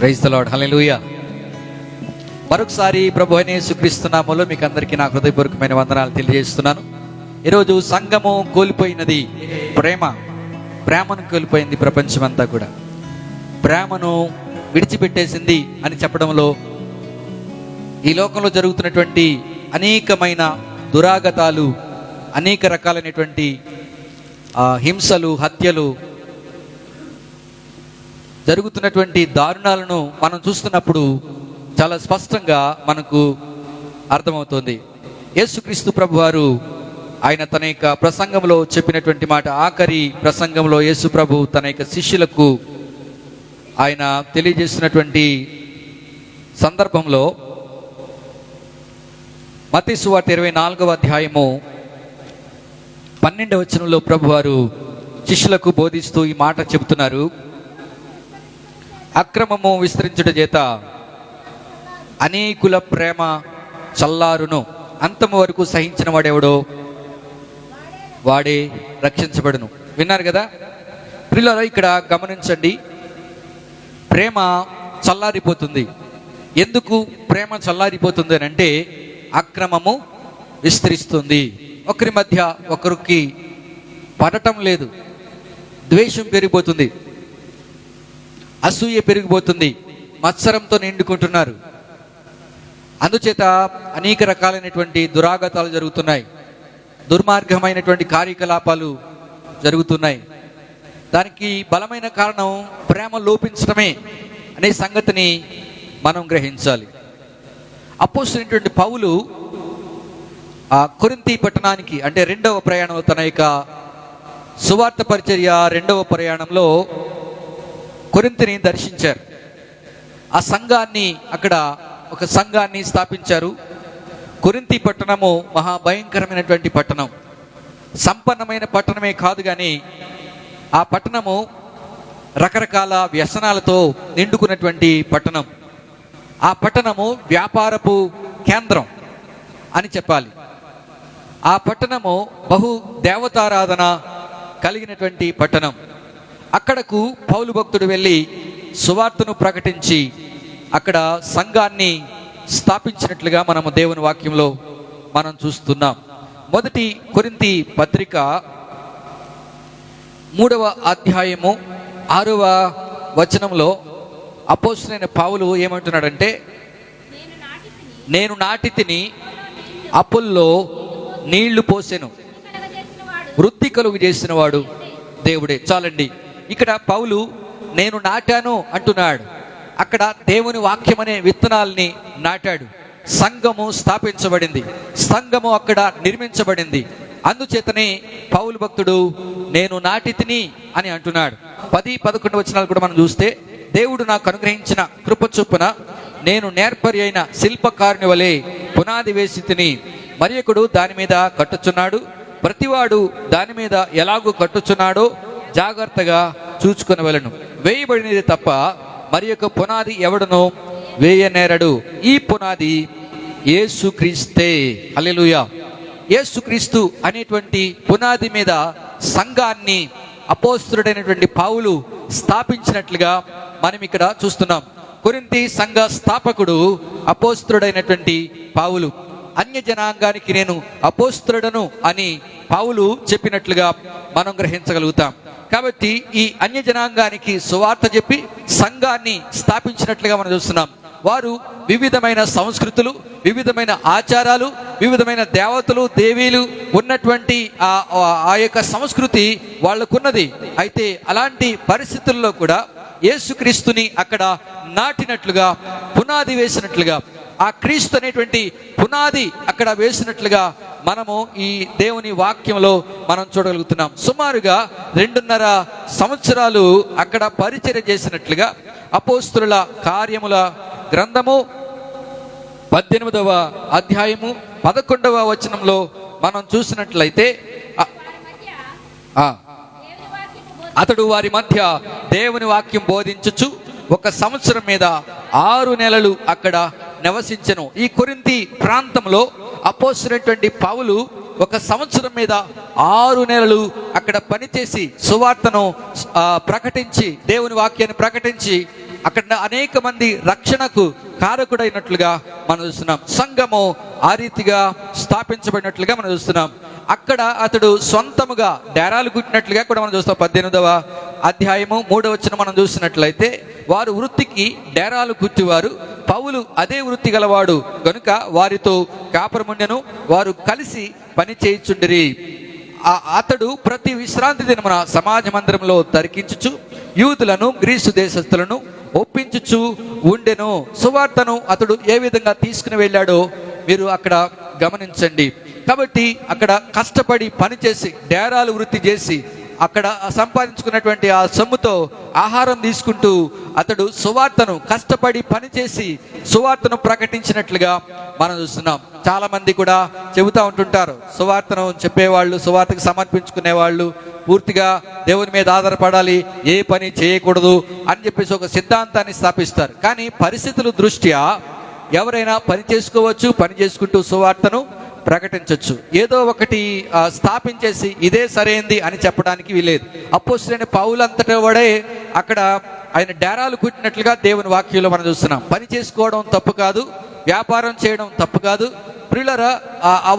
Praise the lord, హల్లెలూయా. మరొకసారి ప్రభు అయిన యేసుక్రీస్తు నామములో మీకు అందరికీ నా హృదయపూర్వకమైన వందనాలు తెలియజేస్తున్నాను. ఈరోజు సంఘము కోల్పోయినది ప్రేమను కోల్పోయింది. ప్రపంచమంతా కూడా ప్రేమను విడిచిపెట్టేసింది అని చెప్పడంలో ఈ లోకంలో జరుగుతున్నటువంటి అనేకమైన దురాగతాలు, అనేక రకాలైనటువంటి హింసలు, హత్యలు, జరుగుతున్నటువంటి దారుణాలను మనం చూస్తున్నప్పుడు చాలా స్పష్టంగా మనకు అర్థమవుతుంది. యేసుక్రీస్తు ప్రభు వారు ఆయన తన యొక్క ప్రసంగంలో చెప్పినటువంటి మాట, ఆఖరి ప్రసంగంలో యేసు ప్రభు తన యొక్క శిష్యులకు ఆయన తెలియజేస్తున్నటువంటి సందర్భంలో మత్తయి సువార్త 24వ అధ్యాయము 12వ వచనంలో ప్రభు వారు శిష్యులకు బోధిస్తూ ఈ మాట చెబుతున్నారు. అక్రమము విస్తరించుట చేత అనేకుల ప్రేమ చల్లారును, అంతము వరకు సహించిన వాడెవడో వాడే రక్షించబడును. విన్నారు కదా ప్రియులారా, ఇక్కడ గమనించండి. ప్రేమ చల్లారిపోతుంది. ఎందుకు ప్రేమ చల్లారిపోతుంది అని అంటే, అక్రమము విస్తరిస్తుంది. ఒకరి మధ్య ఒకరికి పడటం లేదు, ద్వేషం పెరిగిపోతుంది, అసూయ పెరిగిపోతుంది, మత్సరంతో నిండుకుంటున్నారు. అందుచేత అనేక రకాలైనటువంటి దురాగతాలు జరుగుతున్నాయి, దుర్మార్గమైనటువంటి కార్యకలాపాలు జరుగుతున్నాయి. దానికి బలమైన కారణం ప్రేమ లోపించడమే అనే సంగతిని మనం గ్రహించాలి. అపోస్తలుడైనటువంటి పౌలు కొరింథీ పట్టణానికి, అంటే 2వ ప్రయాణంలో, తన యొక్క సువార్త పరిచర్య 2వ ప్రయాణంలో కొరింథీని దర్శించారు. ఆ సంఘాన్ని, అక్కడ ఒక సంఘాన్ని స్థాపించారు. కొరింథీ పట్టణము మహాభయంకరమైనటువంటి పట్టణం, సంపన్నమైన పట్టణమే కాదు కానీ ఆ పట్టణము రకరకాల వ్యసనాలతో నిండుకున్నటువంటి పట్టణం. ఆ పట్టణము వ్యాపారపు కేంద్రం అని చెప్పాలి. ఆ పట్టణము బహు దేవతారాధన కలిగినటువంటి పట్టణం. అక్కడకు పౌలు భక్తుడు వెళ్ళి సువార్తను ప్రకటించి అక్కడ సంఘాన్ని స్థాపించినట్లుగా మనము దేవుని వాక్యంలో మనం చూస్తున్నాం. మొదటి కొరింథీ పత్రిక 3వ అధ్యాయము 6వ వచనంలో అపోస్తలుడైన పౌలు ఏమంటున్నాడంటే, నేను నాటితిని, అప్పుల్లో నీళ్లు పోసెను, వృద్ధి కలుగు చేసిన వాడు దేవుడే. చాలండి, ఇక్కడ పౌలు నేను నాటాను అంటున్నాడు. అక్కడ దేవుని వాక్యం అనే విత్తనాల్ని నాటాడు. సంఘము స్థాపించబడింది, సంఘము అక్కడ నిర్మించబడింది. అందుచేతనే పౌలు భక్తుడు నేను నాటితిని అని అంటున్నాడు. 10-11 వచనాలు కూడా మనం చూస్తే, దేవుడు నాకు అనుగ్రహించిన కృప చొప్పున నేను నేర్పరి అయిన శిల్పకారుని వలె పునాది వేసి తిని, మరియొకడు దాని మీద కట్టుచున్నాడు. ప్రతివాడు దాని మీద ఎలాగూ కట్టుచున్నాడో జాగ్రత్తగా చూచుకొనవలెను. వేయబడినది తప్ప మరి యొక్క పునాది ఎవడునో వేయనేరడు. ఈ పునాది యేసుక్రీస్తే. హల్లెలూయా. యేసుక్రీస్తు అనేటువంటి పునాది మీద సంఘాన్ని అపోస్తలుడైనటువంటి పౌలు స్థాపించినట్లుగా మనం ఇక్కడ చూస్తున్నాం. కొరింథీ సంఘ స్థాపకుడు అపోస్తలుడైనటువంటి పౌలు. అన్య జనాంగానికి నేను అపోస్తలుడను అని పౌలు చెప్పినట్లుగా మనం గ్రహించగలుగుతాం. కాబట్టి ఈ అన్య జనాంగానికి సువార్త చెప్పి సంఘాన్ని స్థాపించినట్లుగా మనం చూస్తున్నాం. వారు వివిధమైన సంస్కృతులు, వివిధమైన ఆచారాలు, వివిధమైన దేవతలు, దేవీలు ఉన్నటువంటి ఆ యొక్క సంస్కృతి వాళ్ళకున్నది. అయితే అలాంటి పరిస్థితుల్లో కూడా యేసుక్రీస్తుని అక్కడ నాటినట్లుగా, పునాది వేసినట్లుగా, ఆ క్రీస్తు అనేటువంటి పునాది అక్కడ వేసినట్లుగా మనము ఈ దేవుని వాక్యంలో మనం చూడగలుగుతున్నాం. సుమారుగా 2.5 సంవత్సరాలు అక్కడ పరిచర్య చేసినట్లుగా అపోస్తలుల కార్యముల గ్రంథము 18వ అధ్యాయము 11వ వచనంలో మనం చూసినట్లయితే, అతడు వారి మధ్య దేవుని వాక్యం బోధించుచు 1 సంవత్సరం మీద 6 నెలలు అక్కడ నివసించెను. ఈ కొరింథీ ప్రాంతంలో అపోస్తలుడైనటువంటి పౌలు 1 సంవత్సరం మీద 6 నెలలు అక్కడ పనిచేసి సువార్తను ప్రకటించి, దేవుని వాక్యాన్ని ప్రకటించి అక్కడ అనేక మంది రక్షణకు కారకుడైనట్లుగా మనం చూస్తున్నాం. సంఘము ఆ రీతిగా స్థాపించబడినట్లుగా మనం చూస్తున్నాం. అక్కడ అతడు సొంతముగా డేరాలు కుట్టినట్లుగా కూడా మనం చూస్తాం. 18వ అధ్యాయము 3వ వచనం మనం చూసినట్లయితే, వారు వృత్తికి డేరాలు కుట్టివారు, పౌలు అదే వృత్తి గలవాడు గనుక వారితో కాపురముండెను, వారు కలిసి పని చేయుచుండిరి. అతడు ప్రతి విశ్రాంతి దినమున సమాజ మందిరంలో తరికించుచు యూదులను గ్రీసు దేశస్థులను ఒప్పించుచు ఉండెను. సువార్తను అతడు ఏ విధంగా తీసుకుని వెళ్ళాడో మీరు అక్కడ గమనించండి. కాబట్టి అక్కడ కష్టపడి పనిచేసి డేరాలు వృత్తి చేసి అక్కడ సంపాదించుకున్నటువంటి ఆ సొమ్ముతో ఆహారం తీసుకుంటూ అతడు సువార్తను కష్టపడి పనిచేసి సువార్తను ప్రకటించినట్లుగా మనం చూస్తున్నాం. చాలా మంది కూడా చెబుతూ ఉంటుంటారు, సువార్తను చెప్పేవాళ్ళు, సువార్తకు సమర్పించుకునే వాళ్ళు పూర్తిగా దేవుని మీద ఆధారపడాలి, ఏ పని చేయకూడదు అని చెప్పేసి ఒక సిద్ధాంతాన్ని స్థాపిస్తారు. కానీ పరిస్థితుల దృష్ట్యా ఎవరైనా పని చేసుకోవచ్చు, పని చేసుకుంటూ సువార్తను ప్రకటించవచ్చు. ఏదో ఒకటి స్థాపించేసి ఇదే సరైంది అని చెప్పడానికి వీలేదు. అపోస్తలుడైన పౌలు అంతటా వాడే అక్కడ ఆయన డేరాలు కుట్టినట్లుగా దేవుని వాక్యంలో మనం చూస్తున్నాం. పని చేసుకోవడం తప్పు కాదు, వ్యాపారం చేయడం తప్పు కాదు. ప్రియులారా,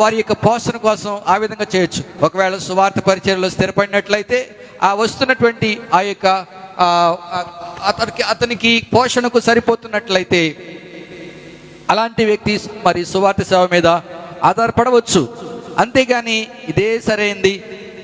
వారి యొక్క పోషణ కోసం ఆ విధంగా చేయొచ్చు. ఒకవేళ సువార్త పరిచర్యలో స్థిరపడినట్లయితే ఆ వస్తున్నటువంటి ఆ యొక్క అతనికి పోషణకు సరిపోతున్నట్లయితే అలాంటి వ్యక్తి మరి సువార్త సేవ మీద ఆధారపడవచ్చు. అంతేగాని ఇదే సరైంది,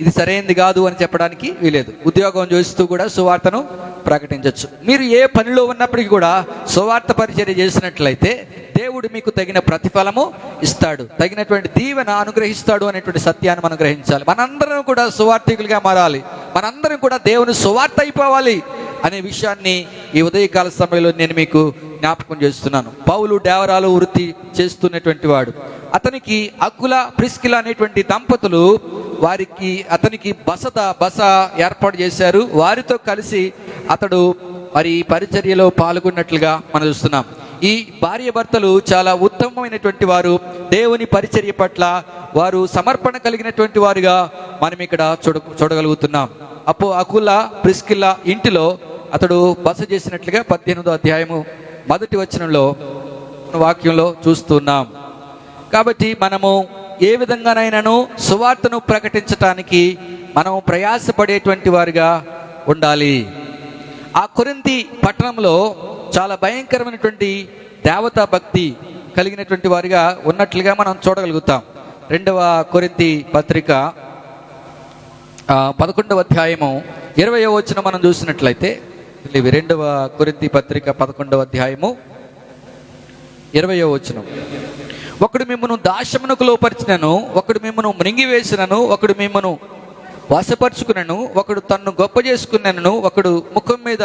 ఇది సరైంది కాదు అని చెప్పడానికి వీలేదు. ఉద్యోగం చేస్తూ కూడా సువార్తను ప్రకటించవచ్చు. మీరు ఏ పనిలో ఉన్నప్పటికీ కూడా సువార్త పరిచర్య చేసినట్లయితే దేవుడు మీకు తగిన ప్రతిఫలము ఇస్తాడు, తగినటువంటి దీవెన అనుగ్రహిస్తాడు అనేటువంటి సత్యాన్ని మనం గ్రహించాలి. మనందరం కూడా సువార్థికులుగా మారాలి, మనందరం కూడా దేవుని సువార్త అయిపోవాలి అనే విషయాన్ని ఈ ఉదయకాల సమయంలో నేను మీకు జ్ఞాపకం చేస్తున్నాను. పౌలు డేవరాలు వృత్తి చేస్తున్నటువంటి వాడు. అతనికి అకుల ప్రిస్కిల అనేటువంటి దంపతులు అతనికి బస ఏర్పాటు చేశారు. వారితో కలిసి అతడు మరి పరిచర్యలో పాల్గొన్నట్లుగా మనం చూస్తున్నాం. ఈ భార్య భర్తలు చాలా ఉత్తమమైనటువంటి వారు, దేవుని పరిచర్య పట్ల వారు సమర్పణ కలిగినటువంటి వారుగా మనం ఇక్కడ చూడగలుగుతున్నాం. అకుల ప్రిస్కిల ఇంటిలో అతడు బస చేసినట్లుగా 18వ అధ్యాయము 1వ వచనంలో వాక్యంలో చూస్తున్నాం. కాబట్టి మనము ఏ విధంగానైనాను సువార్తను ప్రకటించటానికి మనం ప్రయాసపడేటువంటి వారిగా ఉండాలి. ఆ కొరింథీ పట్టణంలో చాలా భయంకరమైనటువంటి దేవతా భక్తి కలిగినటువంటి వారిగా ఉన్నట్లుగా మనం చూడగలుగుతాం. 2వ కొరింథీ పత్రిక 11వ అధ్యాయము 20వ వచనం మనం చూసినట్లయితే, 2వ కొరింథీ పత్రిక 11వ అధ్యాయము 20వ వచనం, ఒకడు మిమ్మను దాస్యమునకు లోపరిచినను, ఒకడు మిమ్మను మృంగివేసినను, ఒకడు మిమ్మను వశపరుచుకునను, ఒకడు తన్ను గొప్ప చేసుకున్నను, ఒకడు ముఖం మీద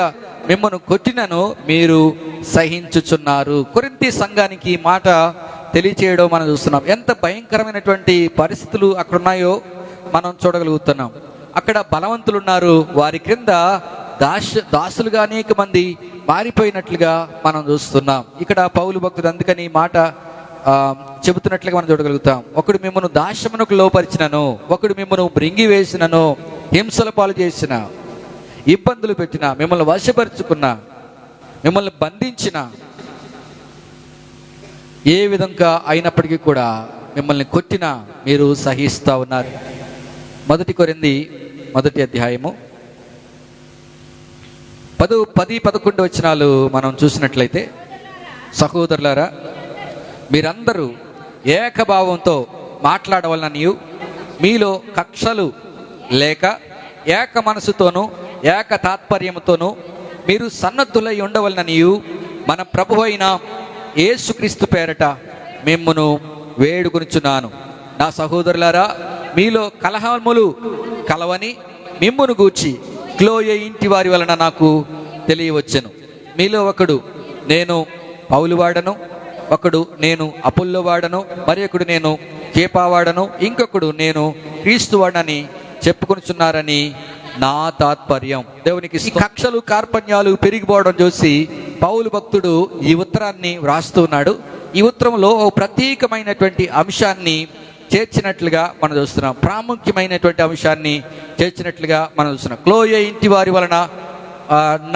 మిమ్మను కొట్టినను మీరు సహించుచున్నారు. కొరింథీ సంఘానికి మాట తెలియచేయడం మనం చూస్తున్నాం. ఎంత భయంకరమైనటువంటి పరిస్థితులు అక్కడ ఉన్నాయో మనం చూడగలుగుతున్నాం. అక్కడ బలవంతులు ఉన్నారు, వారి క్రింద దాసులుగా అనేక మంది మారిపోయినట్లుగా మనం చూస్తున్నాం. ఇక్కడ పౌలు భక్తుడు అందుకని మాట చెబుతున్నట్లుగా మనం చూడగలుగుతాం. ఒకడు మిమ్మల్ని దాస్యమునకు లోపరిచినను, ఒకడు మిమ్మల్ని మృంగి వేసినను, హింసల పాలు చేసిన, ఇబ్బందులు పెట్టిన, మిమ్మల్ని వశపరుచుకున్న, మిమ్మల్ని బంధించిన, ఏ విధంగా అయినప్పటికీ కూడా మిమ్మల్ని కొట్టిన మీరు సహిస్తూ ఉన్నారు. 1 కొరింథీ 1వ అధ్యాయము 10-11 వచనాలు మనం చూసినట్లయితే, సహోదరులారా, మీరందరూ ఏకభావంతో మాట్లాడవలననియు, మీలో కక్షలు లేక ఏక మనసుతోనూ ఏక తాత్పర్యముతోనూ మీరు సన్నద్ధులై ఉండవలననియు మన ప్రభువు అయిన యేసుక్రీస్తు పేరట మిమ్మును వేడుకొనుచున్నాను. నా సహోదరులారా, మీలో కలహములు కలవని మిమ్మును గూర్చి క్లోయే ఇంటి వారి వలన నాకు తెలియవచ్చెను. మీలో ఒకడు నేను పౌలు వాడను, ఒకడు నేను అపొల్లో వాడను, మరి ఒకడు నేను కేపా వాడను, ఇంకొకడు నేను క్రీస్తు వాడని చెప్పుకొనుచున్నారని నా తాత్పర్యం. దేవునికి కక్షలు కార్పణ్యాలు పెరిగిపోవడం చూసి పౌలు భక్తుడు ఈ ఉత్తరాన్ని వ్రాస్తూ ఉన్నాడు. ఈ ఉత్తరంలో ఓ ప్రత్యేకమైనటువంటి అంశాన్ని చేర్చినట్లుగా మనం చూస్తున్నాం. ప్రాముఖ్యమైనటువంటి అంశాన్ని చేర్చినట్లుగా మనం చూస్తున్నాం. క్లోయే ఇంటి వారి వలన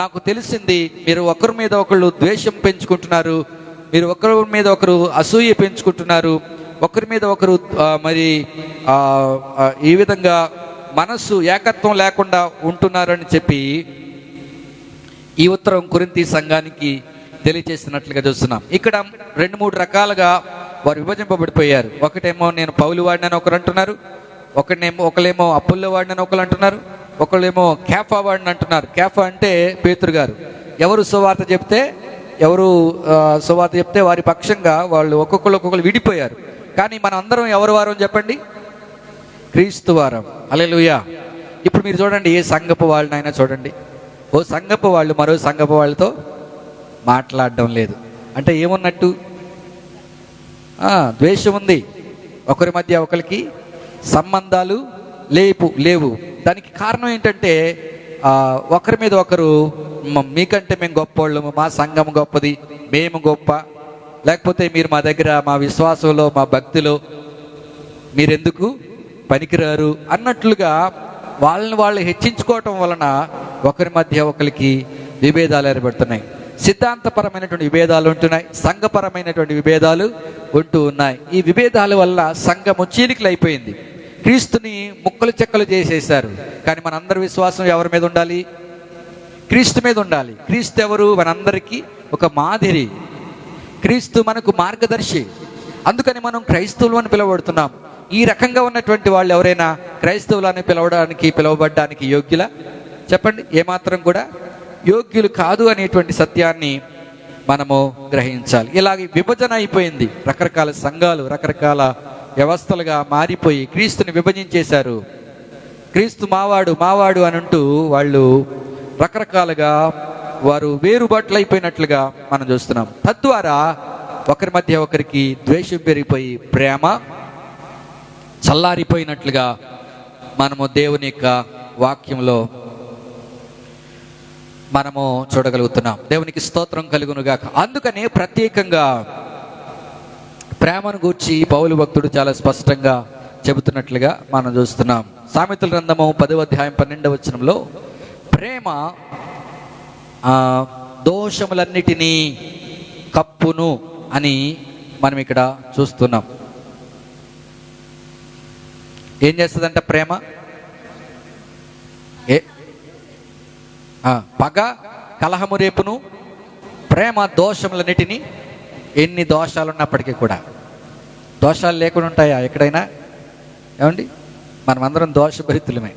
నాకు తెలిసింది, మీరు ఒకరి మీద ఒకళ్ళు ద్వేషం పెంచుకుంటున్నారు, మీరు ఒకరి మీద ఒకరు అసూయ పెంచుకుంటున్నారు, ఒకరి మీద ఒకరు మరి ఈ విధంగా మనస్సు ఏకత్వం లేకుండా ఉంటున్నారని చెప్పి ఈ ఉత్తరం కొరింథీ సంఘానికి తెలియజేస్తున్నట్లుగా చూస్తున్నాం. ఇక్కడ 2-3 రకాలుగా వారు విభజింపబడిపోయారు. ఒకటేమో నేను పౌలు వాడినని ఒకరు అంటున్నారు, ఒకళ్ళేమో అప్పుల్లో వాడినని ఒకరు అంటున్నారు, ఒకళ్ళేమో కేఫా వాడిని అంటున్నారు. కేఫా అంటే పేతురు గారు. ఎవరు సువార్త చెప్తే వారి పక్షంగా వాళ్ళు ఒక్కొక్కరు విడిపోయారు. కానీ మన అందరం ఎవరు వారం చెప్పండి? క్రీస్తు వారం. హల్లెలూయా. ఇప్పుడు మీరు చూడండి, ఏ సంఘపు వాళ్ళనైనా చూడండి, ఓ సంఘపు వాళ్ళు మరో సంఘపు వాళ్ళతో మాట్లాడడం లేదు అంటే ఏమున్నట్టు? ద్వేషం ఉంది, ఒకరి మధ్య ఒకరికి సంబంధాలు లేవు. దానికి కారణం ఏంటంటే ఒకరి మీద ఒకరు మీకంటే మేము గొప్పవాళ్ళము, మా సంఘం గొప్పది, మేము గొప్ప, లేకపోతే మీరు మా దగ్గర మా విశ్వాసంలో మా భక్తిలో మీరెందుకు పనికిరారు అన్నట్లుగా వాళ్ళని వాళ్ళు హెచ్చించుకోవటం వలన ఒకరి మధ్య ఒకరికి విభేదాలు ఏర్పడుతున్నాయి. సిద్ధాంతపరమైనటువంటి విభేదాలు ఉంటున్నాయి, సంఘపరమైనటువంటి విభేదాలు ఉంటూ ఉన్నాయి. ఈ విభేదాల వల్ల సంఘము చీలికలు అయిపోయింది, క్రీస్తుని ముక్కలు చెక్కలు చేసేశారు. కానీ మనందరి విశ్వాసం ఎవరి మీద ఉండాలి? క్రీస్తు మీద ఉండాలి. క్రీస్తు ఎవరు? మనందరికీ ఒక మాదిరి, క్రీస్తు మనకు మార్గదర్శి. అందుకని మనం క్రైస్తవులు అని పిలువబడుతున్నాం. ఈ రకంగా ఉన్నటువంటి వాళ్ళు ఎవరైనా క్రైస్తవులని పిలువబడడానికి యోగ్యులా? చెప్పండి. ఏమాత్రం కూడా యోగ్యులు కాదు అనేటువంటి సత్యాన్ని మనము గ్రహించాలి. ఇలాగ విభజన అయిపోయింది, రకరకాల సంఘాలు రకరకాల వ్యవస్థలుగా మారిపోయి క్రీస్తుని విభజించేశారు. క్రీస్తు మావాడు అని అంటూ వాళ్ళు రకరకాలుగా వారు వేరుబాట్లు అయిపోయినట్లుగా మనం చూస్తున్నాం. తద్వారా ఒకరి మధ్య ఒకరికి ద్వేషం పెరిగిపోయి ప్రేమ చల్లారిపోయినట్లుగా మనము దేవుని యొక్క వాక్యంలో మనము చూడగలుగుతున్నాం. దేవునికి స్తోత్రం కలుగునుగాక. అందుకనే ప్రత్యేకంగా ప్రేమను గూర్చి పౌలు భక్తుడు చాలా స్పష్టంగా చెబుతున్నట్లుగా మనం చూస్తున్నాం. సామెతల గ్రంథము 10వ అధ్యాయం 12వ వచనంలో ప్రేమ దోషములన్నిటినీ కప్పును అని మనం ఇక్కడ చూస్తున్నాం. ఏం చేస్తుందంట ప్రేమ? పగ కలహము రేపును. ప్రేమ దోషములన్నిటినీ, ఎన్ని దోషాలు ఉన్నప్పటికీ కూడా, దోషాలు లేకుండా ఉంటాయా ఎక్కడైనా? ఏమండి, మనమందరం దోషభరితులమే.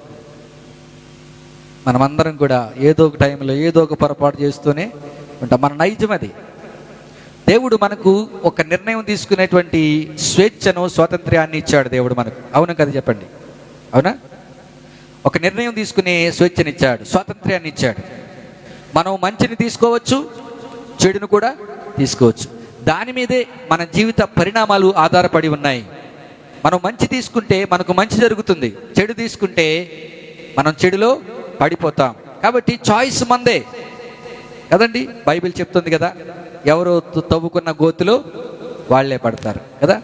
మనమందరం కూడా ఏదో ఒక టైంలో ఏదో ఒక పొరపాటు చేస్తూనే ఉంటాం. మన నైజం అది. దేవుడు మనకు ఒక నిర్ణయం తీసుకునేటువంటి స్వేచ్ఛను, స్వాతంత్ర్యాన్ని ఇచ్చాడు దేవుడు మనకు. అవును కదా? చెప్పండి. అవునా? ఒక నిర్ణయం తీసుకునే స్వేచ్ఛని ఇచ్చాడు, స్వాతంత్ర్యాన్ని ఇచ్చాడు. మనం మంచిని తీసుకోవచ్చు, చెడును కూడా తీసుకోవచ్చు. దాని మీదే మన జీవిత పరిణామాలు ఆధారపడి ఉన్నాయి. మనం మంచి తీసుకుంటే మనకు మంచి జరుగుతుంది, చెడు తీసుకుంటే మనం చెడులో పడిపోతాం. కాబట్టి చాయిస్ మందే కదండి. బైబిల్ చెప్తుంది కదా, ఎవరు తవ్వుకున్న గోతులో వాళ్లే పడతారు కదా.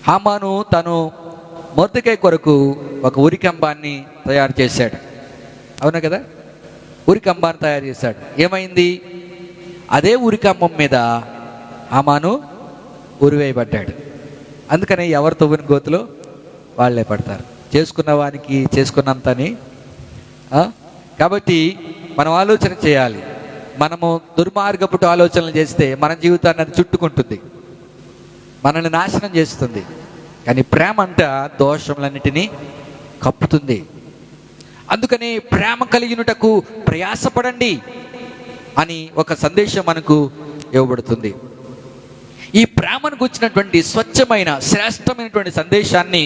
హామాను తను మొర్దెకై కొరకు ఒక ఉరికంబాన్ని తయారు చేశాడు. అవునా కదా? ఉరికంబాన్ని తయారు చేశాడు. ఏమైంది? అదే ఉరికంబం మీద హామాను ఉరివేయబడ్డాడు. అందుకని ఎవరు తవ్విన గోతులో వాళ్లే పడతారు, చేసుకున్న వానికి చేసుకున్నంతని. కాబట్టి మనం ఆలోచన చేయాలి. మనము దుర్మార్గపు ఆలోచనలు చేస్తే మన జీవితాన్ని అది చుట్టుకుంటుంది, మనల్ని నాశనం చేస్తుంది. కానీ ప్రేమ అంట దోషములన్నిటినీ కప్పుతుంది. అందుకని ప్రేమ కలిగినటకు ప్రయాసపడండి అని ఒక సందేశం మనకు ఇవ్వబడుతుంది. ఈ ప్రేమను గుర్చినటువంటి స్వచ్ఛమైన శ్రేష్టమైనటువంటి సందేశాన్ని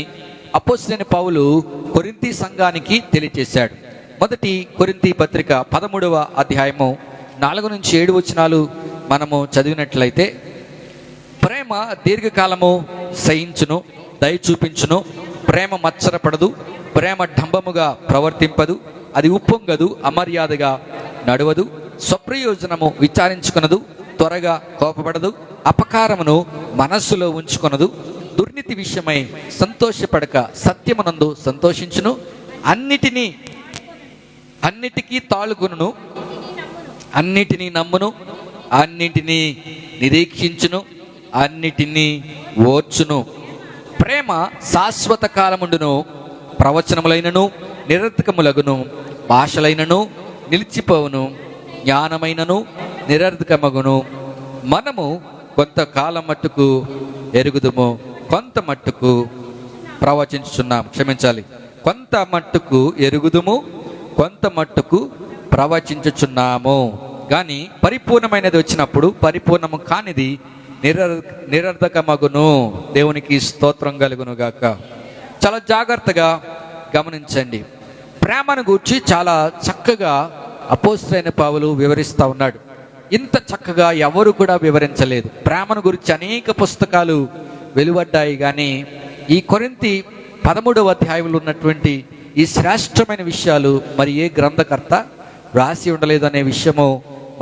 అపోస్తలుడైన పౌలు కొరింథీ సంఘానికి తెలియజేశాడు. మొదటి కొరింథీ పత్రిక 13వ అధ్యాయము 4-7 వచనాలు మనము చదివినట్లయితే, ప్రేమ దీర్ఘకాలము సహించును, దయ చూపించును, ప్రేమ మత్సరపడదు, ప్రేమ డంబముగా ప్రవర్తింపదు, అది ఉప్పొంగదు, అమర్యాదగా నడవదు, స్వప్రయోజనము విచారించుకొనదు, త్వరగా కోపపడదు, అపకారమును మనస్సులో ఉంచుకొనదు, దుర్నీతి విషయమై సంతోషపడక సత్యమునందు సంతోషించును, అన్నిటికీ తాళుకొనును, అన్నిటినీ నమ్మును, అన్నిటినీ నిరీక్షించును, అన్నిటినీ ఓర్చును. ప్రేమ శాశ్వత కాలముండును, ప్రవచనములైనను నిరర్థకములగును, భాషలైనను నిలిచిపోవును, జ్ఞానమైనను నిరర్థకమగును. మనము కొంతకాలం మట్టుకు ఎరుగుదుము, కొంత మట్టుకు ప్రవచించుచున్నాము. క్షమించాలి, కొంత మట్టుకు ఎరుగుదుము, కొంత మట్టుకు ప్రవచించుచున్నాము. కానీ పరిపూర్ణమైనది వచ్చినప్పుడు పరిపూర్ణము కానిది నిరర్ధకమగును. దేవునికి స్తోత్రం కలుగును గాక. చాలా జాగ్రత్తగా గమనించండి. ప్రేమను గూర్చి చాలా చక్కగా అపోస్తలుడైన పౌలు వివరిస్తూ ఉన్నాడు. ఇంత చక్కగా ఎవరు కూడా వివరించలేదు. ప్రేమను గురించి అనేక పుస్తకాలు వెలువడ్డాయి, కానీ ఈ కొరింథీ 13వ అధ్యాయంలో ఉన్నటువంటి ఈ శ్రేష్టమైన విషయాలు మరి ఏ గ్రంథకర్త రాసి ఉండలేదు అనే విషయము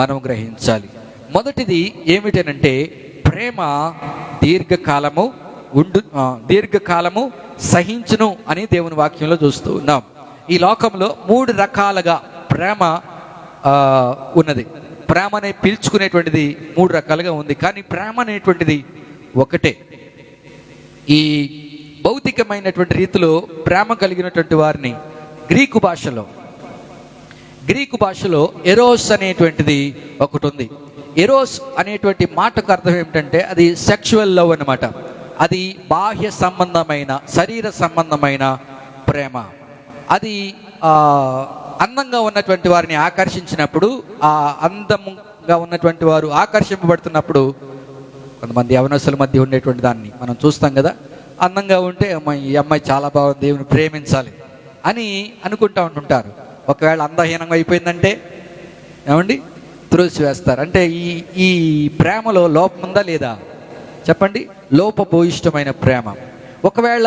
మనం గ్రహించాలి. మొదటిది ఏమిటనంటే, ప్రేమ దీర్ఘకాలము సహించును అని దేవుని వాక్యంలో చూస్తూ ఉన్నాం. ఈ లోకంలో 3 రకాలుగా ప్రేమ ఉన్నది. ప్రేమని పిలుచుకునేటువంటిది 3 రకాలుగా ఉంది, కానీ ప్రేమ అనేటువంటిది ఒకటే. ఈ భౌతికమైనటువంటి రీతిలో ప్రేమ కలిగినటువంటి వారిని గ్రీకు భాషలో ఎరోస్ అనేటువంటిది ఒకటి ఉంది. ఎరోస్ అనేటువంటి మాటకు అర్థం ఏమిటంటే, అది సెక్షువల్ లవ్ అన్నమాట. అది బాహ్య సంబంధమైన, శరీర సంబంధమైన ప్రేమ. అది అందంగా ఉన్నటువంటి వారిని ఆకర్షించినప్పుడు, ఆ అందంగా ఉన్నటువంటి వారు ఆకర్షింపబడుతున్నప్పుడు, కొంతమంది యవనస్తుల మధ్య ఉండేటువంటి దాన్ని మనం చూస్తాం కదా. అందంగా ఉంటే ఈ అమ్మాయి చాలా బాగుంది, దేవుని ప్రేమించాలి అని అనుకుంటూ ఉంటుంటారు. ఒకవేళ అందహీనంగా అయిపోయిందంటే ఏమండి త్రోసివేస్తారు. అంటే ఈ ప్రేమలో లోపం ఉందా లేదా చెప్పండి? లోపభూయిష్టమైన ప్రేమ. ఒకవేళ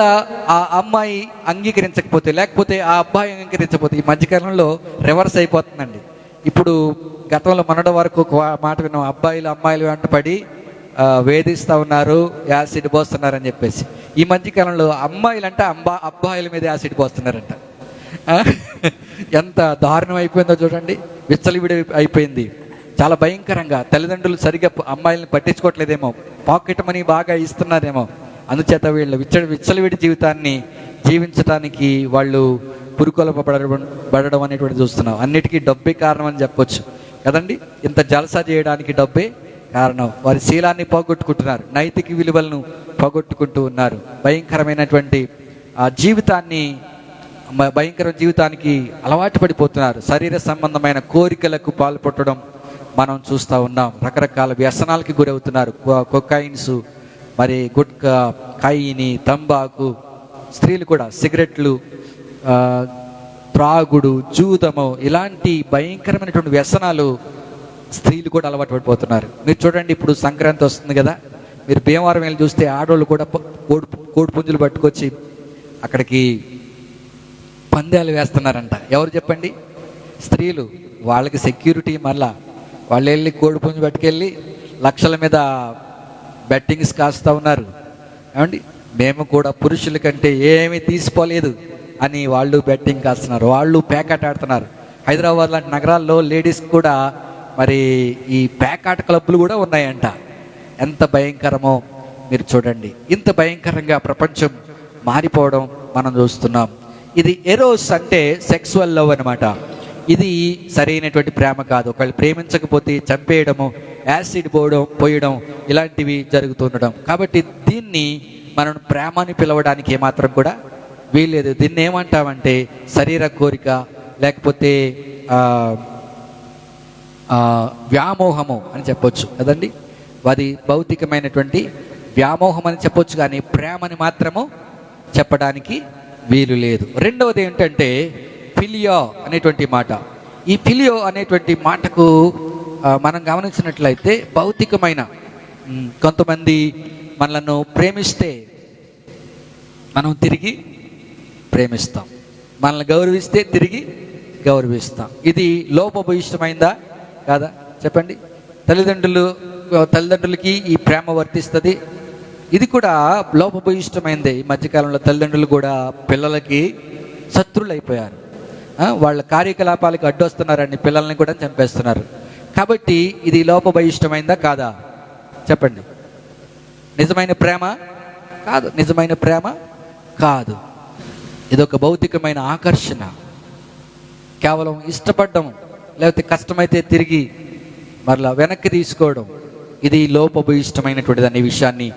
ఆ అమ్మాయి అంగీకరించకపోతే, లేకపోతే ఆ అబ్బాయి అంగీకరించకపోతే, ఈ మధ్యకాలంలో రివర్స్ అయిపోతుందండి. ఇప్పుడు గతంలో మొన్నటి వరకు ఒక మాట విన్నాం, అమ్మాయిలు వెంటపడి వేధిస్తూ ఉన్నారు, యాసిడ్ పోస్తున్నారు అని చెప్పేసి. ఈ మధ్యకాలంలో అమ్మాయిలు అంటే అబ్బాయిల మీద యాసిడ్ పోస్తున్నారంట. ఎంత దారుణం అయిపోయిందో చూడండి. విచ్చలవిడి అయిపోయింది చాలా భయంకరంగా. తల్లిదండ్రులు సరిగ్గా అమ్మాయిలను పట్టించుకోవట్లేదేమో, పాకెట్ మనీ బాగా ఇస్తున్నారేమో, అందుచేత వీళ్ళు విచ్చలవిడి జీవితాన్ని జీవించడానికి వాళ్ళు పురుకొల్పబడడం అనేటువంటి చూస్తున్నాం. అన్నిటికీ డబ్బే కారణం అని చెప్పొచ్చు కదండి. ఇంత జలసా చేయడానికి డబ్బే కారణం. వారి శీలాన్ని పోగొట్టుకుంటున్నారు, నైతిక విలువలను పోగొట్టుకుంటూ ఉన్నారు. భయంకరమైనటువంటి భయంకర జీవితానికి అలవాటు పడిపోతున్నారు. శరీర సంబంధమైన కోరికలకు పాల్పడడం మనం చూస్తూ ఉన్నాం. రకరకాల వ్యసనాలకి గురవుతున్నారు. కొకైన్స్, మరి గుట్కా, కాయిని, తంబాకు, స్త్రీలు కూడా సిగరెట్లు, త్రాగుడు, జూదము, ఇలాంటి భయంకరమైనటువంటి వ్యసనాలు స్త్రీలు కూడా అలవాటు పడిపోతున్నారు. మీరు చూడండి, ఇప్పుడు సంక్రాంతి వస్తుంది కదా, మీరు భీమవరం వెళ్ళి చూస్తే ఆడవాళ్ళు కూడా కోడి పుంజులు పట్టుకొచ్చి అక్కడికి పందాలు వేస్తున్నారంట. ఎవరు చెప్పండి? స్త్రీలు. వాళ్ళకి సెక్యూరిటీ. మళ్ళా వాళ్ళు వెళ్ళి కోడి పుంజు పట్టుకెళ్ళి లక్షల మీద బెట్టింగ్స్ కాస్తూ ఉన్నారు. ఏమండి, మేము కూడా పురుషుల కంటే ఏమీ తీసుకోలేదు అని వాళ్ళు బెట్టింగ్ కాస్తున్నారు, వాళ్ళు పేకాట ఆడుతున్నారు. హైదరాబాద్ లాంటి నగరాల్లో లేడీస్ కూడా మరి ఈ పేకాట క్లబ్లు కూడా ఉన్నాయంట. ఎంత భయంకరమో మీరు చూడండి. ఇంత భయంకరంగా ప్రపంచం మారిపోవడం మనం చూస్తున్నాం. ఇది ఎరోస్ అంటే సెక్సువల్ లవ్ అనమాట. ఇది సరైనటువంటి ప్రేమ కాదు. ఒకళ్ళు ప్రేమించకపోతే చంపేయడము, యాసిడ్ పోయడం ఇలాంటివి జరుగుతుండడం. కాబట్టి దీన్ని మనం ప్రేమ అని పిలవడానికి ఏమాత్రం కూడా వీల్లేదు. దీన్ని ఏమంటామంటే శరీర కోరిక, లేకపోతే వ్యామోహము అని చెప్పొచ్చు కదండి. అది భౌతికమైనటువంటి వ్యామోహం అని చెప్పొచ్చు, కానీ ప్రేమని మాత్రము చెప్పడానికి వీలు లేదు. రెండవది ఏంటంటే ఫిలియో అనేటువంటి మాట. ఈ ఫిలియో అనేటువంటి మాటకు మనం గమనించినట్లయితే భౌతికమైన, కొంతమంది మనలను ప్రేమిస్తే మనం తిరిగి ప్రేమిస్తాం, మనల్ని గౌరవిస్తే తిరిగి గౌరవిస్తాం. ఇది లోపభూయిష్టమైందా కాదా చెప్పండి? తల్లిదండ్రులకి ఈ ప్రేమ వర్తిస్తుంది. ఇది కూడా లోపభూయిష్టమైందే. ఈ మధ్యకాలంలో తల్లిదండ్రులు కూడా పిల్లలకి శత్రువులు అయిపోయారు. వాళ్ళ కార్యకలాపాలకు అడ్డొస్తున్నారండి, పిల్లల్ని కూడా చంపేస్తున్నారు. కాబట్టి ఇది లోపభయిష్టమైందా కాదా చెప్పండి? నిజమైన ప్రేమ కాదు, నిజమైన ప్రేమ కాదు. ఇదొక భౌతికమైన ఆకర్షణ, కేవలం ఇష్టపడడం, లేకపోతే కష్టమైతే తిరిగి మరలా వెనక్కి తీసుకోవడం, ఇది లోపభూయిష్టమైనటువంటిది అనే విషయాన్ని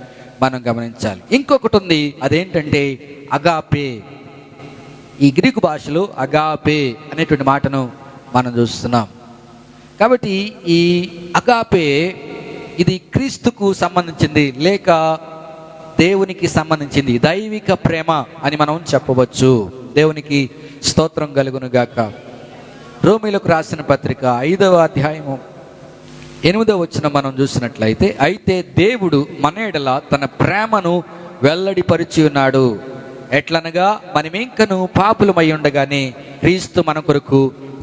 మనం గమనించాలి. ఇంకొకటి ఉంది, అదేంటంటే అగాపే. ఈ గ్రీకు భాషలో అగాపే అనేటువంటి మాటను మనం చూస్తున్నాం. కాబట్టి ఈ అగాపే ఇది క్రీస్తుకు సంబంధించింది, లేక దేవునికి సంబంధించింది, దైవిక ప్రేమ అని మనం చెప్పవచ్చు. దేవునికి స్తోత్రం కలుగును గాక. రోమీలకు రాసిన పత్రిక 5వ అధ్యాయము 8వ వచనం మనం చూసినట్లయితే, అయితే దేవుడు మన ఎడల తన ప్రేమను వెల్లడిపరిచి ఉన్నాడు. ఎట్లనగా మనమింకను పాపులమై ఉండగానే క్రీస్తు మన కొరకు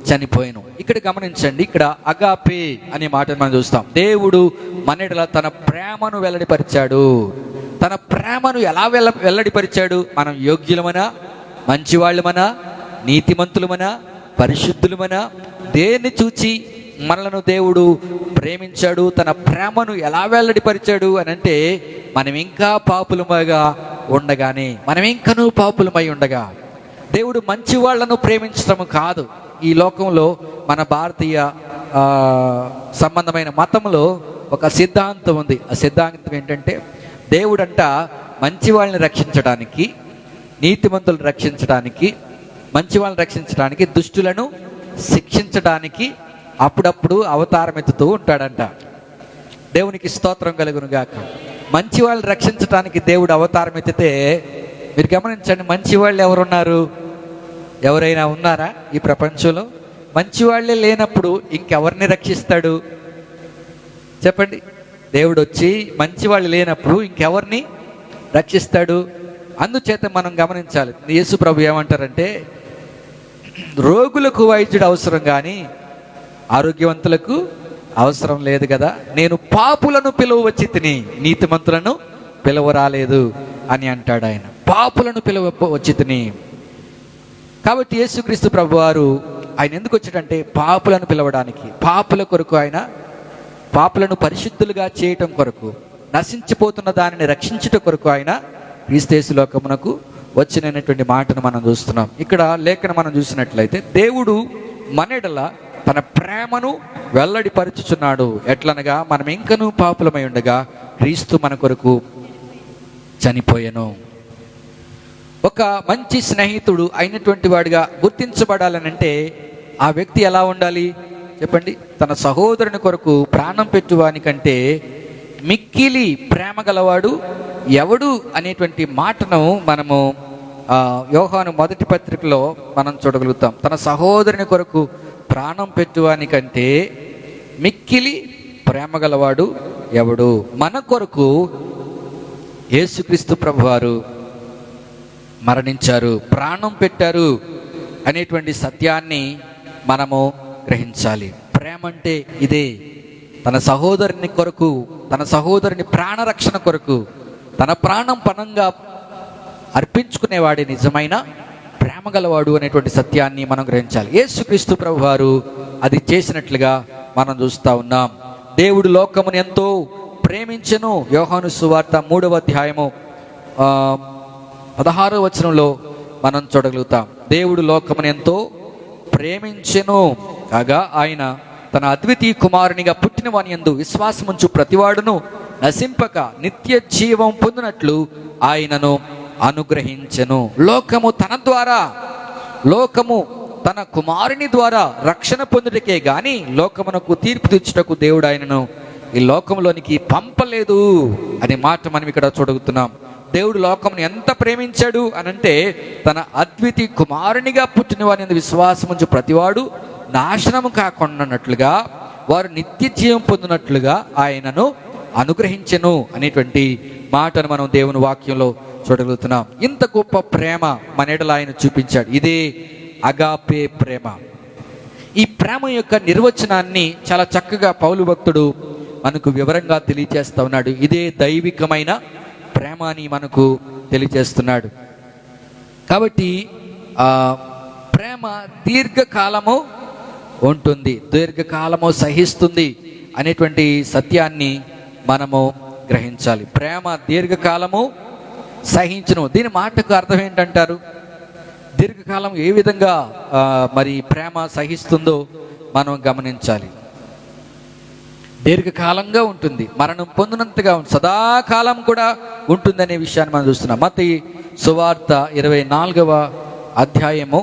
చనిపోయాను. ఇక్కడ గమనించండి, ఇక్కడ అగాపే అనే మాటను మనం చూస్తాం. దేవుడు మన ఎడల తన ప్రేమను వెల్లడిపరిచాడు. తన ప్రేమను ఎలా వెల్లడిపరిచాడు? మనం యోగ్యులమనా, మంచివాళ్ళమనా, నీతిమంతులమనా, పరిశుద్ధులమనా, దేన్ని చూచి మనలను దేవుడు ప్రేమించాడు? తన ప్రేమను ఎలా వెల్లడిపరిచాడు అని అంటే, మనం ఇంకా పాపులమగా ఉండగానే, మనం ఇంకనూ పాపులమై ఉండగా. దేవుడు మంచి వాళ్లను ప్రేమించడం కాదు. ఈ లోకంలో మన భారతీయ సంబంధమైన మతంలో ఒక సిద్ధాంతం ఉంది. ఆ సిద్ధాంతం ఏంటంటే, దేవుడంట మంచి వాళ్ళని రక్షించడానికి, నీతిమంతులను రక్షించడానికి, మంచి వాళ్ళని రక్షించడానికి, దుష్టులను శిక్షించడానికి అప్పుడప్పుడు అవతారం ఎత్తుతూ ఉంటాడంట. దేవునికి స్తోత్రం కలుగును గాక. మంచి వాళ్ళని రక్షించడానికి దేవుడు అవతారం ఎత్తితే, మీరు గమనించండి, మంచి వాళ్ళు ఎవరున్నారు? ఎవరైనా ఉన్నారా ఈ ప్రపంచంలో? మంచి వాళ్ళే లేనప్పుడు ఇంకెవరిని రక్షిస్తాడు చెప్పండి? దేవుడు వచ్చి మంచి వాళ్ళు లేనప్పుడు ఇంకెవరిని రక్షిస్తాడు? అందుచేత మనం గమనించాలి, యేసు ప్రభు ఏమంటారంటే, రోగులకు వైద్యుడు అవసరం కానీ ఆరోగ్యవంతులకు అవసరం లేదు కదా. నేను పాపులను పిలువ వచ్చి తిని, నీతిమంతులను పిలువ రాలేదు అని అంటాడు ఆయన. పాపులను పిలువ వచ్చి తిని. కాబట్టి యేసుక్రీస్తు ప్రభు వారు ఆయన ఎందుకు వచ్చాడంటే, పాపులను పిలవడానికి, పాపుల కొరకు, ఆయన పాపులను పరిశుద్ధులుగా చేయటం కొరకు, నశించిపోతున్న దానిని రక్షించుట కొరకు ఆయన క్రీస్తు లోకమునకు వచ్చినటువంటి మాటను మనం చూస్తున్నాం. ఇక్కడ లేఖను మనం చూసినట్లయితే, దేవుడు మన ఎడల తన ప్రేమను వెల్లడిపరుచుచున్నాడు. ఎట్లనగా మనం ఇంకనూ పాపులమై ఉండగా క్రీస్తు మన కొరకు చనిపోయెను. ఒక మంచి స్నేహితుడు అయినటువంటి వాడిగా గుర్తించబడాలనంటే ఆ వ్యక్తి ఎలా ఉండాలి చెప్పండి? తన సహోదరుని కొరకు ప్రాణం పెట్టువానికంటే మిక్కిలి ప్రేమ గలవాడు ఎవడు అనేటువంటి మాటను మనము యోహాను మొదటి పత్రికలో మనం చూడగలుగుతాం. తన సహోదరుని కొరకు ప్రాణం పెట్టువానికంటే మిక్కిలి ప్రేమ గలవాడు ఎవడు? మన కొరకు యేసుక్రీస్తు ప్రభువారు మరణించారు, ప్రాణం పెట్టారు అనేటువంటి సత్యాన్ని మనము గ్రహించాలి. ప్రేమ అంటే ఇదే. తన సహోదరుని కొరకు, తన సహోదరుని ప్రాణరక్షణ కొరకు తన ప్రాణం పణంగా అర్పించుకునేవాడే నిజమైన ప్రేమ గలవాడు అనేటువంటి సత్యాన్ని మనం గ్రహించాలి. యేసుక్రీస్తు ప్రభువారు అది చేసినట్లుగా మనం చూస్తూ ఉన్నాం. దేవుడు లోకమును ఎంతో ప్రేమించెను. యోహాను సువార్త 3వ అధ్యాయము 16వ వచనంలో మనం చూడగలుగుతాం. దేవుడు లోకమును ఎంతో ప్రేమించెను కాగా ఆయన తన అద్వితీయ కుమారునిగా పుట్టిన వాని యందు విశ్వాసముంచు ప్రతివాడును నశింపక నిత్య జీవం పొందినట్లు ఆయనను అనుగ్రహించెను. లోకము తన కుమారుని ద్వారా రక్షణ పొందుటకే గాని లోకమునకు తీర్పు తీర్చుటకు దేవుడు ఆయనను ఈ లోకంలోనికి పంపలేదు అనే మాట మనం ఇక్కడ చూడగలుగుతున్నాం. దేవుడు లోకమును ఎంత ప్రేమించాడు అనంటే, తన అద్వితీయ కుమారునిగా పుట్టిన వారిని విశ్వాసముంచు ప్రతివాడు నాశనము కాకుండానట్లుగా, వారు నిత్య జీవం పొందినట్లుగా ఆయనను అనుగ్రహించెను అనేటువంటి మాటను మనం దేవుని వాక్యంలో చూడగలుగుతున్నాం. ఇంత గొప్ప ప్రేమ మన ఎడల ఆయన చూపించాడు. ఇదే అగాపే ప్రేమ. ఈ ప్రేమ యొక్క నిర్వచనాన్ని చాలా చక్కగా పౌలు భక్తుడు మనకు వివరంగా తెలియజేస్తా ఉన్నాడు. ఇదే దైవికమైన ప్రేమ అని మనకు తెలియజేస్తున్నాడు. కాబట్టి ప్రేమ దీర్ఘకాలము ఉంటుంది, దీర్ఘకాలము సహిస్తుంది అనేటువంటి సత్యాన్ని మనము గ్రహించాలి. ప్రేమ దీర్ఘకాలము సహించును. దీని మాటకు అర్థం ఏంటంటారు? దీర్ఘకాలం ఏ విధంగా మరి ప్రేమ సహిస్తుందో మనం గమనించాలి. దీర్ఘకాలంగా ఉంటుంది, మరణం పొందినంతగా సదాకాలం కూడా ఉంటుందనే విషయాన్ని మనం చూస్తున్నాం. మత్తయి సువార్త 24వ అధ్యాయము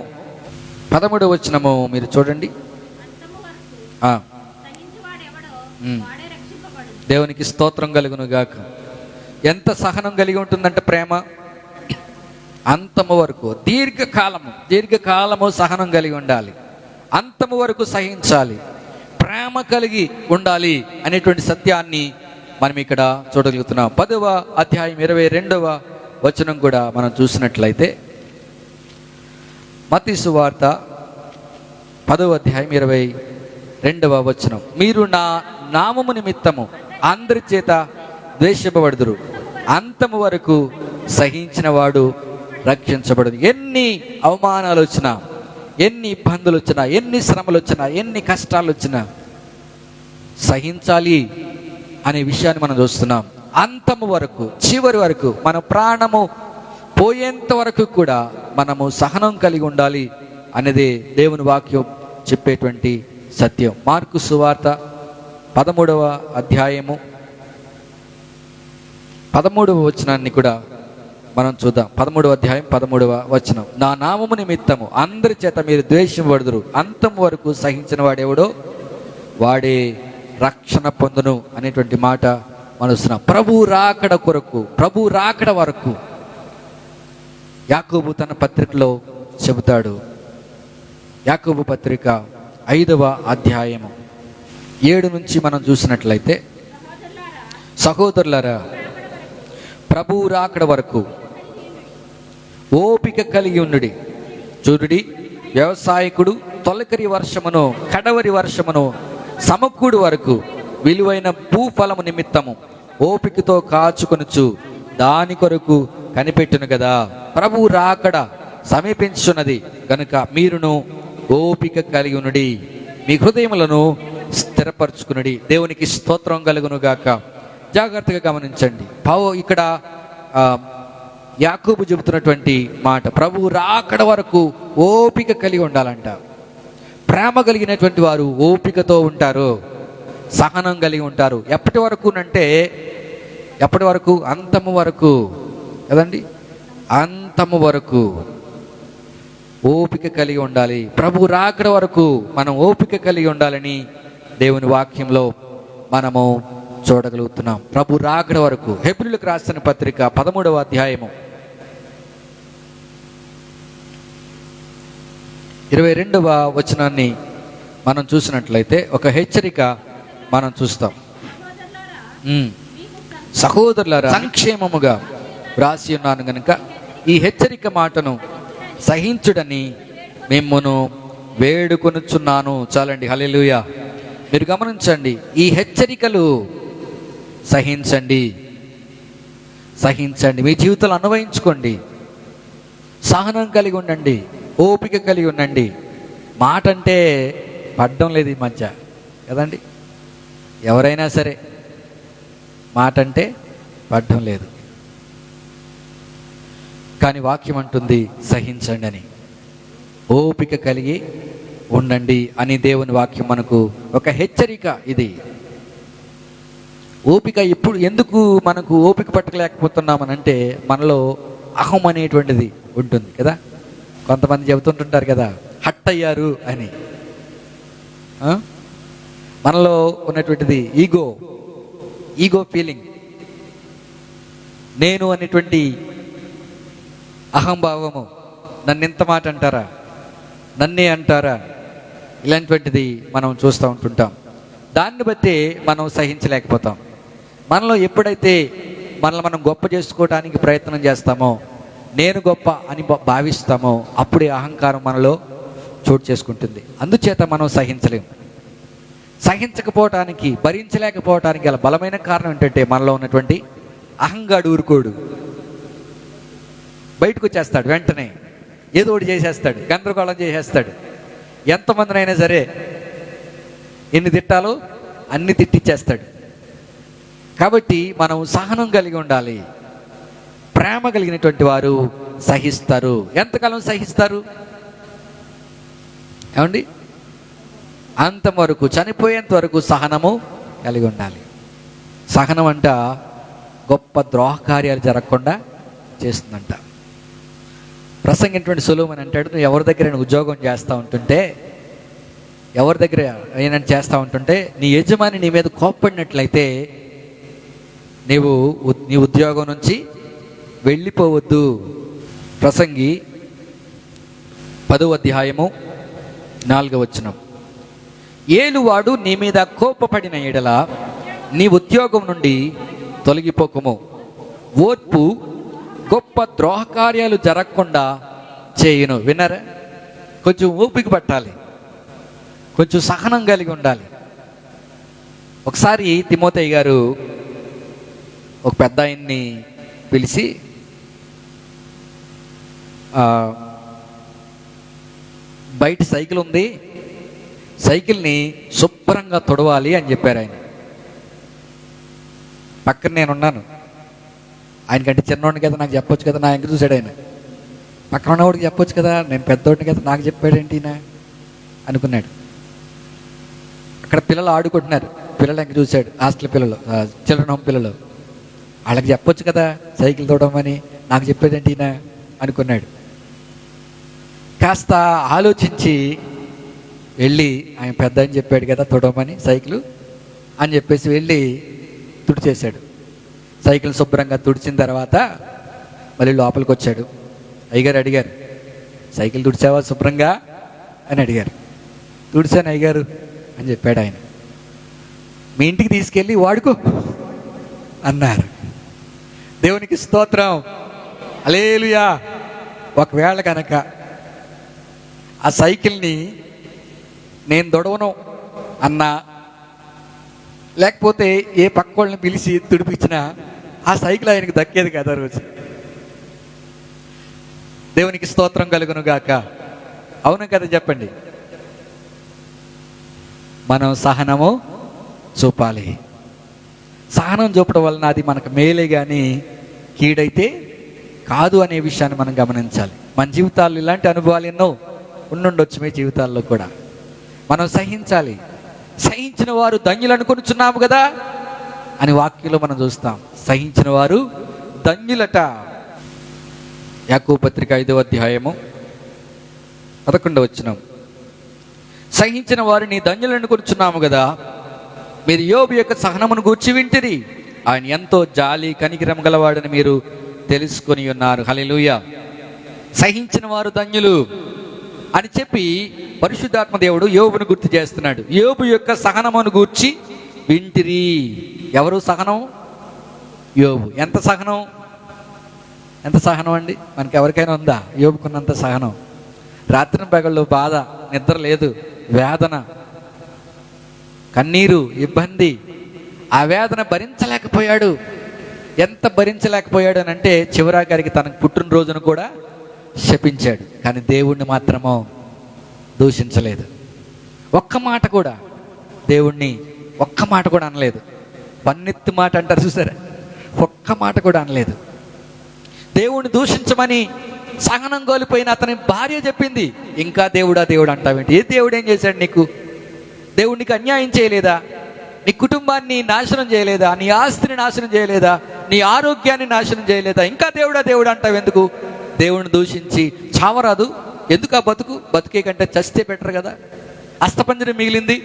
13వ వచనము మీరు చూడండి. దేవునికి స్తోత్రం కలుగును గాక. ఎంత సహనం కలిగి ఉంటుందంటే ప్రేమ, అంతము వరకు, దీర్ఘకాలము సహనం కలిగి ఉండాలి, అంతము వరకు సహించాలి, ప్రేమ కలిగి ఉండాలి అనేటువంటి సత్యాన్ని మనం ఇక్కడ చూడగలుగుతున్నాం. 10వ అధ్యాయం 22వ వచనం కూడా మనం చూసినట్లయితే, మత్తయి సువార్త 10వ అధ్యాయం 22వ వచనం, మీరు నా నామము నిమిత్తము అందరి చేత ద్వేషింపబడుదురు, అంతము వరకు సహించిన వాడు రక్షించబడదు. ఎన్ని అవమానాలు వచ్చినా, ఎన్ని ఇబ్బందులు వచ్చినా, ఎన్ని శ్రమలు వచ్చినా, ఎన్ని కష్టాలు వచ్చినా సహించాలి అనే విషయాన్ని మనం చూస్తున్నాం. అంతము వరకు, చివరి వరకు, మన ప్రాణము పోయేంత వరకు కూడా మనము సహనం కలిగి ఉండాలి అనేది దేవుని వాక్యం చెప్పేటువంటి సత్యం. మార్కు సువార్త 13వ అధ్యాయము 13వ వచనాన్ని కూడా మనం చూద్దాం. 13వ అధ్యాయం 13వ వచనం, నా నామము నిమిత్తము అందరి చేత మీరు ద్వేషింపబడుదురు, అంతం వరకు సహించిన వాడెవడో వాడే రక్షణ పొందును అనేటువంటి మాట మనం చూస్తున్నాం. ప్రభు రాకడ కొరకు, ప్రభు రాకడ వరకు యాకోబు తన పత్రికలో చెబుతాడు. యాకోబు పత్రిక 5వ అధ్యాయము 7 నుంచి మనం చూసినట్లయితే, సహోదరులారా, ప్రభు రాకడ వరకు ఓపిక కలిగి ఉండుడి. చూడుడి, వ్యవసాయకుడు తొలకరి వర్షమును కడవరి వర్షమును సమకూడు వరకు విలువైన భూఫలము నిమిత్తము ఓపికతో కాచుకొనుచు దాని కొరకు కనిపెట్టును కదా. ప్రభు రాకడ సమీపించున్నది గనుక మీరును ఓపిక కలిగి ఉండుడి, మీ హృదయములను స్థిరపరచుకునుడి. దేవునికి స్తోత్రం కలుగును గాక. జాగ్రత్తగా గమనించండి. ఇక్కడ యాకోబు చెబుతున్నటువంటి మాట, ప్రభు రాకడ వరకు ఓపిక కలిగి ఉండాలంట. ప్రేమ కలిగినటువంటి వారు ఓపికతో ఉంటారు, సహనం కలిగి ఉంటారు. ఎప్పటి వరకు అంటే, ఎప్పటి వరకు? అంతము వరకు కదండి, అంతము వరకు ఓపిక కలిగి ఉండాలి. ప్రభు రాకడ వరకు మనం ఓపిక కలిగి ఉండాలని దేవుని వాక్యంలో మనము చూడగలుగుతున్నాం. ప్రభు రాకడ వరకు. హెబ్రీయులకు రాసిన పత్రిక 13వ అధ్యాయము 22వ వచనాన్ని మనం చూసినట్లయితే ఒక హెచ్చరిక మనం చూస్తాం. సహోదరులారా, సంక్షేమముగా వ్రాసి ఉన్నాను గనుక ఈ హెచ్చరిక మాటను సహించుడని మిమ్మును వేడుకొనుచున్నాను. చాలండి, హల్లెలూయా. మీరు గమనించండి, ఈ హెచ్చరికలు సహించండి, సహించండి, మీ జీవితంలో అన్వయించుకోండి. సహనం కలిగి ఉండండి, ఓపిక కలిగి ఉండండి. మాట అంటే పడ్డం లేదు ఈ మధ్య కదండి, ఎవరైనా సరే మాట అంటే పడ్డం లేదు. కానీ వాక్యం అంటుంది సహించండి అని, ఓపిక కలిగి ఉండండి అని దేవుని వాక్యం మనకు ఒక హెచ్చరిక. ఇది ఓపిక ఇప్పుడు ఎందుకు మనకు ఓపిక పట్టలేకపోతున్నామనంటే, మనలో అహం అనేటువంటిది ఉంటుంది కదా. కొంతమంది చెబుతుంటుంటారు కదా, హట్ అయ్యారు అని. మనలో ఉన్నటువంటిది ఈగో ఫీలింగ్, నేను అనేటువంటి అహంభావము. నన్ను ఎంత మాట అంటారా, నన్నే అంటారా, ఇలాంటిది మనం చూస్తూ ఉంటుంటాం. దాన్ని బట్టి మనం సహించలేకపోతాం. మనలో ఎప్పుడైతే మనల్ని మనం గొప్ప చేసుకోవడానికి ప్రయత్నం చేస్తామో, నేను గొప్ప అని భావిస్తామో, అప్పుడే అహంకారం మనలో చోటు చేసుకుంటుంది. అందుచేత మనం సహించలేము. సహించకపోవటానికి, భరించలేకపోవటానికి గల బలమైన కారణం ఏంటంటే, మనలో ఉన్నటువంటి అహంగాడు ఊరుకోడు, బయటకు వచ్చేస్తాడు వెంటనే. ఏదో ఒకటి చేసేస్తాడు, గందరగోళం చేసేస్తాడు. ఎంతమందినైనా సరే ఎన్ని తిట్టాలో అన్ని తిట్టిచ్చేస్తాడు. కాబట్టి మనం సహనం కలిగి ఉండాలి. ప్రేమ కలిగినటువంటి వారు సహిస్తారు. ఎంతకాలం సహిస్తారు ఏమండి? అంతవరకు, చనిపోయేంత వరకు సహనము కలిగి ఉండాలి. సహనం అంట గొప్ప ద్రోహకార్యాలు జరగకుండా చేస్తుందంట. ప్రసంగినటువంటి సొలొమోను అంటాడు, నువ్వు ఎవరి దగ్గర ఉద్యోగం చేస్తూ ఉంటుంటే, ఎవరి దగ్గర ఏమైనా చేస్తూ ఉంటుంటే నీ యజమాని నీ మీద కోప్పడినట్లయితే నీవు నీ ఉద్యోగం నుంచి వెళ్ళిపోవద్దు. ప్రసంగి 10వ అధ్యాయము 4వ వచనం. ఏలువాడు నీ మీద కోపపడిన ఎడల నీ ఉద్యోగం నుండి తొలగిపోకము. ఓర్పు గొప్ప ద్రోహకార్యాలు జరగకుండా చేయును. విన్నారా? కొంచెం ఓపిక పట్టాలి, కొంచెం సహనం కలిగి ఉండాలి. ఒకసారి తిమోతేయి గారు ఒక పెద్ద ఆయన్ని పిలిచి బయట సైకిల్ ఉంది, సైకిల్ని శుభ్రంగా తొడవాలి అని చెప్పారు ఆయన. పక్కన నేనున్నాను. ఆయనకంటే చిన్నోడిని కదా, నాకు చెప్పొచ్చు కదా. నా ఎంక చూశాడు ఆయన. పక్కన ఉన్నవాడికి చెప్పొచ్చు కదా, నేను పెద్దోడిని కదా, నాకు చెప్పాడేంటి నా అనుకున్నాడు. అక్కడ పిల్లలు ఆడుకుంటున్నారు. పిల్లలు ఎంక చూశాడు. హాస్టల్ పిల్లలు, చిల్డ్రన్ హోమ్ పిల్లలు. వాళ్ళకి చెప్పొచ్చు కదా సైకిల్ తోడమని, నాకు చెప్పేదేంటి నా అనుకున్నాడు. కాస్త ఆలోచించి వెళ్ళి, ఆయన పెద్ద అని చెప్పాడు కదా తొడమని సైకిల్ అని చెప్పేసి వెళ్ళి తుడిచేశాడు. సైకిల్ శుభ్రంగా తుడిచిన తర్వాత మళ్ళీ లోపలికి వచ్చాడు. అయ్యగారు అడిగారు, సైకిల్ తుడిచావా శుభ్రంగా అని అడిగారు. తుడిచాను అయ్యగారు అని చెప్పాడు ఆయన. మీ ఇంటికి తీసుకెళ్ళి వాడుకో అన్నారు. దేవునికి స్తోత్రం, హల్లెలూయా. ఒకవేళ కనుక ఆ సైకిల్ని నేను దొడవను అన్నా, లేకపోతే ఏ పక్క వాళ్ళని పిలిచి తుడిపించినా ఆ సైకిల్ ఆయనకు దక్కేది కదా రోజు. దేవునికి స్తోత్రం కలుగును గాక. అవును కదా చెప్పండి. మనం సహనము చూపాలి. సహనం చూపడం వలన అది మనకు మేలే కానీ కీడైతే కాదు అనే విషయాన్ని మనం గమనించాలి. మన జీవితాల్లో ఇలాంటి అనుభవాలు ఎన్నో ఉండుండొచ్చు. మీ జీవితాల్లో కూడా మనం సహించాలి. సహించిన వారు ధన్యులు అనుకొనిచున్నాము కదా అని వాక్యంలో మనం చూస్తాం. సహించిన వారు ధన్యులట. యాకోబు పత్రిక 5వ అధ్యాయము 11వ వచనం. సహించిన వారిని ధన్యులు అనుకొనిచున్నాము కదా, మీరు యోబు యొక్క సహనమును గూర్చి వింటిరి. ఆయన ఎంతో జాలి కనికరం గలవాడని మీరు తెలుసుకొని ఉన్నారు. హల్లెలూయా. సహించిన వారు ధన్యులు అని చెప్పి పరిశుద్ధాత్మ దేవుడు యోబును గుర్తు చేస్తున్నాడు. యోబు యొక్క సహనమును గూర్చి వింటిరి. ఎవరు సహనం? యోబు. ఎంత సహనం? ఎంత సహనం అండి? మనకి ఎవరికైనా ఉందా యోబుకున్నంత సహనం? రాత్రి పగళ్ళు బాధ, నిద్ర లేదు, వేదన, కన్నీరు, ఇబ్బంది. ఆ వేదన భరించలేకపోయాడు. ఎంత భరించలేకపోయాడు అని అంటే చివరాగారికి తనకు పుట్టినరోజును కూడా శపించాడు. కానీ దేవుణ్ణి మాత్రమో దూషించలేదు. ఒక్క మాట కూడా దేవుణ్ణి ఒక్క మాట కూడా అనలేదు. పన్నెత్తి మాట అంటారు చూసారా, ఒక్క మాట కూడా అనలేదు. దేవుణ్ణి దూషించమని సహనం కోల్పోయిన అతని భార్య చెప్పింది. ఇంకా దేవుడా దేవుడు అంటావేంటి? ఏ దేవుడు ఏం చేశాడు నీకు? దేవుడు నీకు అన్యాయం చేయలేదా? నీ కుటుంబాన్ని నాశనం చేయలేదా? నీ ఆస్తిని నాశనం చేయలేదా? నీ ఆరోగ్యాన్ని నాశనం చేయలేదా? ఇంకా దేవుడా దేవుడు అంటావు ఎందుకు? దేవుణ్ణి దూషించి చావరాదు ఎందుకు? ఆ బతుకే కంటే చస్తే బెటర్ కదా. అస్థపంజరం మిగిలింది,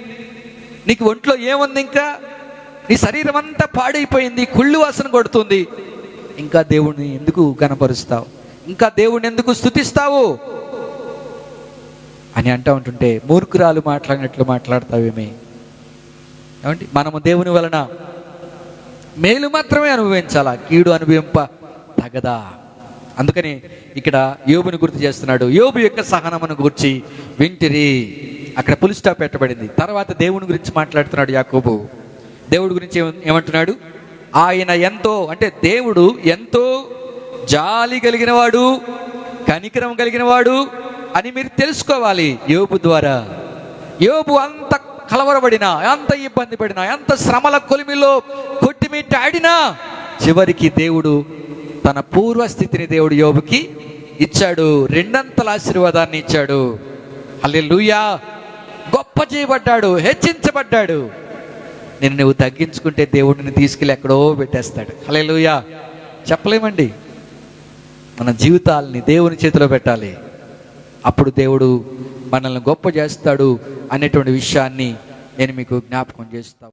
నీకు ఒంట్లో ఏముంది? ఇంకా నీ శరీరం అంతా పాడైపోయింది, కుళ్ళు వాసన కొడుతుంది. ఇంకా దేవుణ్ణి ఎందుకు కనపరుస్తావు? ఇంకా దేవుణ్ణి ఎందుకు స్తుతిస్తావు అని అంటూ ఉంటుంటే మూర్ఖురాలు మాట్లాడినట్లు మాట్లాడతావేమి? ఏమంటే మనము దేవుని వలన మేలు మాత్రమే అనుభవించాలా, కీడు అనుభవింప తగదా. అందుకని ఇక్కడ యోబుని గుర్తు చేస్తున్నాడు. యోబు యొక్క సహనమును గురించి వింటిరి. అక్కడ ఫుల్ స్టాప్ పెట్టబడింది. తర్వాత దేవుని గురించి మాట్లాడుతున్నాడు యాకోబు. దేవుడి గురించి ఏమంటున్నాడు? ఆయన ఎంతో, అంటే దేవుడు ఎంతో జాలి కలిగిన వాడు, కనికరం కలిగిన వాడు అని మీరు తెలుసుకోవాలి. యోబు ద్వారా యోబు అంత కలవరపడినా, ఎంత ఇబ్బంది పడినా, ఎంత శ్రమల కొలిమిలో కొట్టిమిట్టాడినా చివరికి దేవుడు తన పూర్వస్థితిని దేవుడు యోబుకి ఇచ్చాడు. రెండంతల ఆశీర్వాదాన్ని ఇచ్చాడు. హల్లెలూయా. గొప్ప చేయబడ్డాడు, హెచ్చించబడ్డాడు. నువ్వు తగ్గించుకుంటే దేవుడిని తీసుకెళ్ళి ఎక్కడో పెట్టేస్తాడు. హల్లెలూయా. చెప్పలేమండి. మన జీవితాలని దేవుని చేతిలో పెట్టాలి. అప్పుడు దేవుడు మనల్ని గొప్ప చేస్తాడు అనేటువంటి విషయాన్ని నేను మీకు జ్ఞాపకం చేస్తాను.